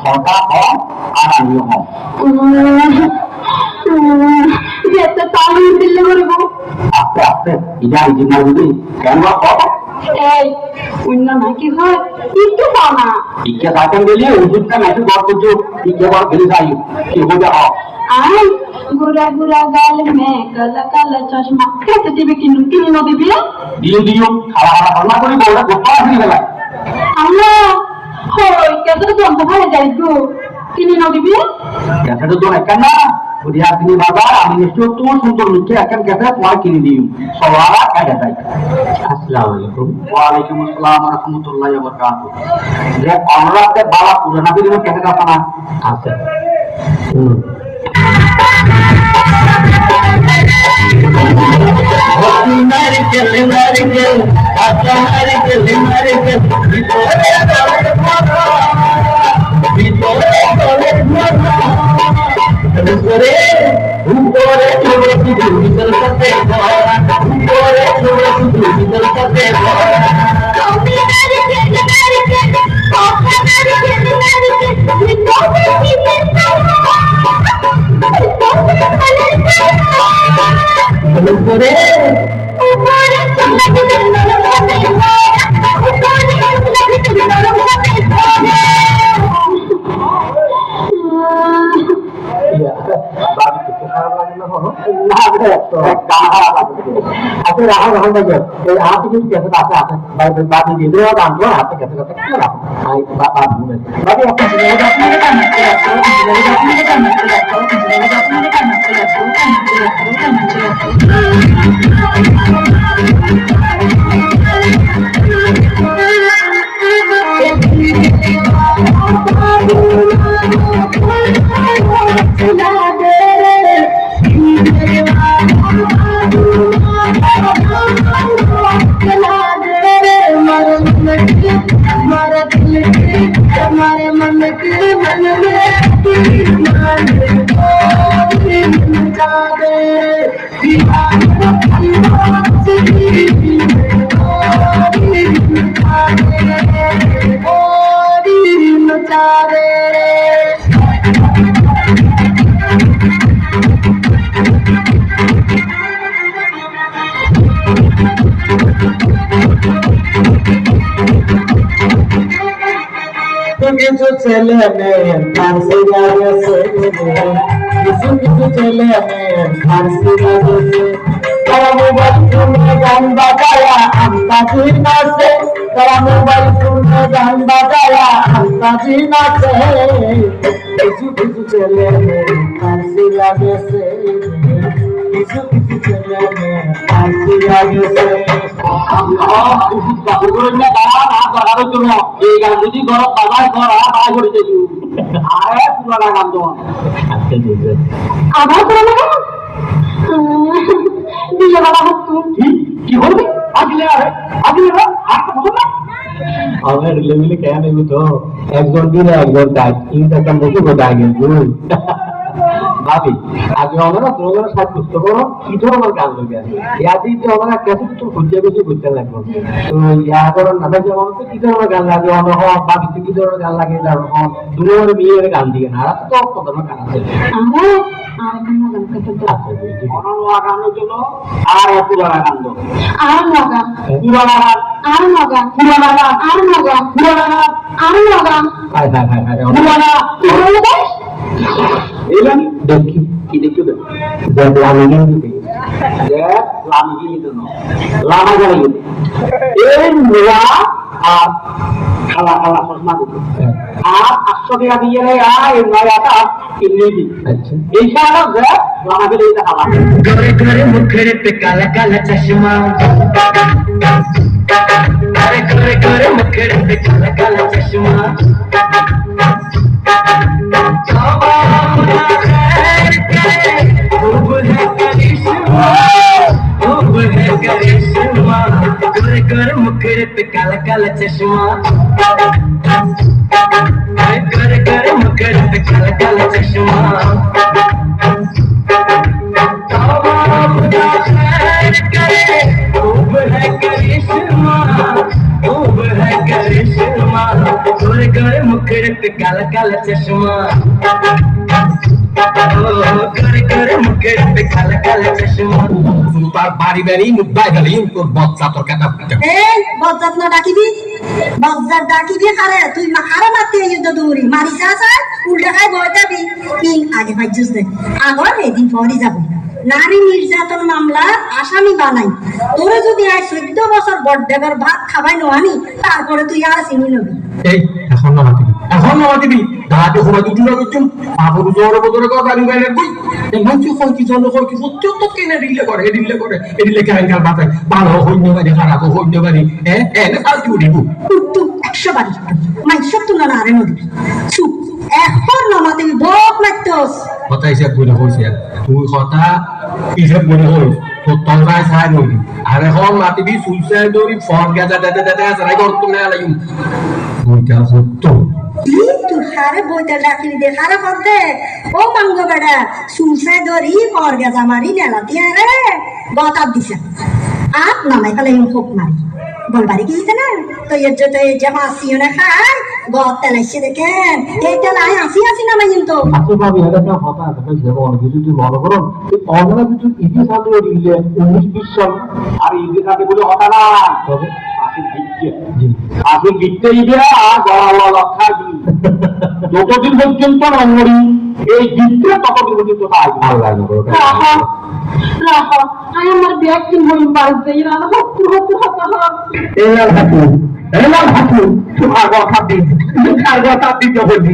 হতা হম আর আমিও হম। আস্তে আস্তে ইটা ইটি মারবি কেন নাকি হয় একটু পাও না ইকে থাকেন বলি ওষুধটা নাকি গড় করছো ইকে বড় ফেলে যাই কি বোঝা হ আই গুড়া গুড়া গাল মে কালা কালা চশমা কেটে দিবি কিনু কিনো দিবি দিও দিও খাওয়া খাওয়া ভালো করে বড় গোটা আসি গেলা আল্লাহ হই কেটে তো ভালো যাই গো কিনো দিবি ক্যাসেট তো একখান না বুঝিয়া তিনি বাবা আমি নিশ্চয় তো সুন্দর নিচ্ছে একখান ক্যাসেট তোমার কিনে দিও সবার কাজে যাই। আসসালামু আলাইকুম। ওয়ালাইকুম আসসালাম ওয়া রাহমাতুল্লাহি ওয়া বারাকাতুহু। যে অনুরাগকে বাবা পুরানা দিনের ক্যাসেট আছে না আছে উপরে উপরে চলে শুধু বিদল করতে উপরে চলে শুধু বিদল করতে উপরে हमारे मन के मन কিছু ছেলে মেয়ে ফার্সি গেছে কিছু কিছু ছেলে মেয়ে ফার্সি গেছে তারা মোবাইল ফোনে গান বাজায়া আন্তাজি নাচে তারা মোবাইল ফোনে গান বাজায়া আন্তাজি নাচে কিছু কিছু ছেলে মেয়ে ফার্সি লাগেছে কিছু কিছু ছেলে মেয়ে ফার্সি লাগেছে এই গান যদি ঘর বাবার ঘর বাই করে দিই আরে পুরানা গান তো আবার পুরানা গান দিয়ে বাবা কি বলবি আগলে আগলে আর তো না আমার লেভেলে কেন নেব তো একজন দিনে একজন কাজ কিন্তু একটা মুখে বোঝা গেছে ভাবি আগে আমরা তোমার সাথে সুস্থ করো কি ধরনের গান লাগবে ইয়াদি তো আমরা কেসে তো খুঁজে খুঁজে করতে লাগবে তো ইয়া করো না যে আমরা তো কি ধরনের গান লাগে আমরা হ ভাবি কি ধরনের গান লাগে এটা হ দুনিয়ার বিয়ের গান দিয়ে না আর তো কত ধরনের গান আছে আমরা আর কোন গান করতে আছে অনন্য গানের জন্য আর পুরানা গান দাও আর নগা পুরানা গান আর নগা পুরানা গান আর নগা পুরানা গান আর নগা হায় হায় হায় হায় পুরানা এলাম দেখি কি দেখি যে লামি গিয়ে যে লামি গিয়ে তো লামা গেল এই মেয়া আর খালা খালা ফসমা দিতে আর 800 টাকা দিয়ে রে এই নয়াটা কিনে দি আচ্ছা এই সারা যে লামা গেলে এটা খালা गोरे गोरे मुखड़े पे काला काला चश्मा अरे गोरे गोरे मुखड़े पे काला काला चश्मा गोरे गोरे मुखड़े पे काला काला चश्मा गोरे गोरे मुखड़े पे काला काला चश्मा गोरे मुखड़े पे काला काला चश्मा गोरे गोरे मुखड़े पे काला काला चश्मा তার বাড়ি বাড়ি মুখ বাইরে তোর বচ্চা তোর কাটা এই বজ্জাত না ডাকিবি বজ্জাত ডাকিবি কারে তুই মা কারে মারতে যুদ্ধ দৌড়ি মারিস আছে উল্টা খাই ভয় যাবি পিং আগে ভাইজুস দে আগর এদিন পরই যাবি নারী নির্যাতন মামলার আসামি বানাই তোরে যদি আজ 14 বছর বড়দেবের ভাত খাবাই নোয়ানি তারপরে তুই আর চিনি নবি এই এখন না মাতিবি দাঁড়াতে সময় দুটো করছুম আবু জোরে বদরে কর বাড়ি বাইরে কই এই মঞ্চে কই কি জন্য কই কি সত্যি তো কেন রিলে করে এদিলে কেন কাল বাতায় ভালো হইনে বাড়ি খারাপ হইনে বাড়ি না কাল কি উঠিব তুই 100 বাড়ি মাই সব তুই না আরে নদী চুপ এখন না মাতিবি বক মাইতস কথা হিসাব করে হইছে তুই কথা হিসাব করে হইছ তো তলরায় ছাই নই আর এখন মাতিবি সুইসাইড দরি ফর গাজা দাদা সারাই করতে না লাইম বইটা সত্য তুই হারে বইতে ডাকিলি দে হারে করতে ও মাঙ্গো বেড়া সুলসাই ধরি পর গেজা মারি নেলা দিয়ে রে গতাব দিছে আপ নামাই ফেলে হোক মারি বলবারি কি না তো এর যে মাসিও না খায় গত তেলাইছে দেখেন এই তেলাই আসি নামাই কিন্তু আচ্ছা ভাবি এটা একটা কথা আছে যে বড় কিছু তুই মনে করুন এই অনলাইনে কিছু ইতি সাথে দিলে 19-20 সাল আর ইতি সাথে বলে কথা না তবে আসল গিটতে ইদিয়া আর গলা লক্ষা দি যতদিন পর্যন্ত রঙ্গরি এই গিটতে ততদিন পর্যন্ত তাই ভালো লাগে রাখো আমি আমার ব্যাগ কিন হই পারতে ইরা না এলাল হাতু তোমার কথা দিন আর কথা দিতে বলি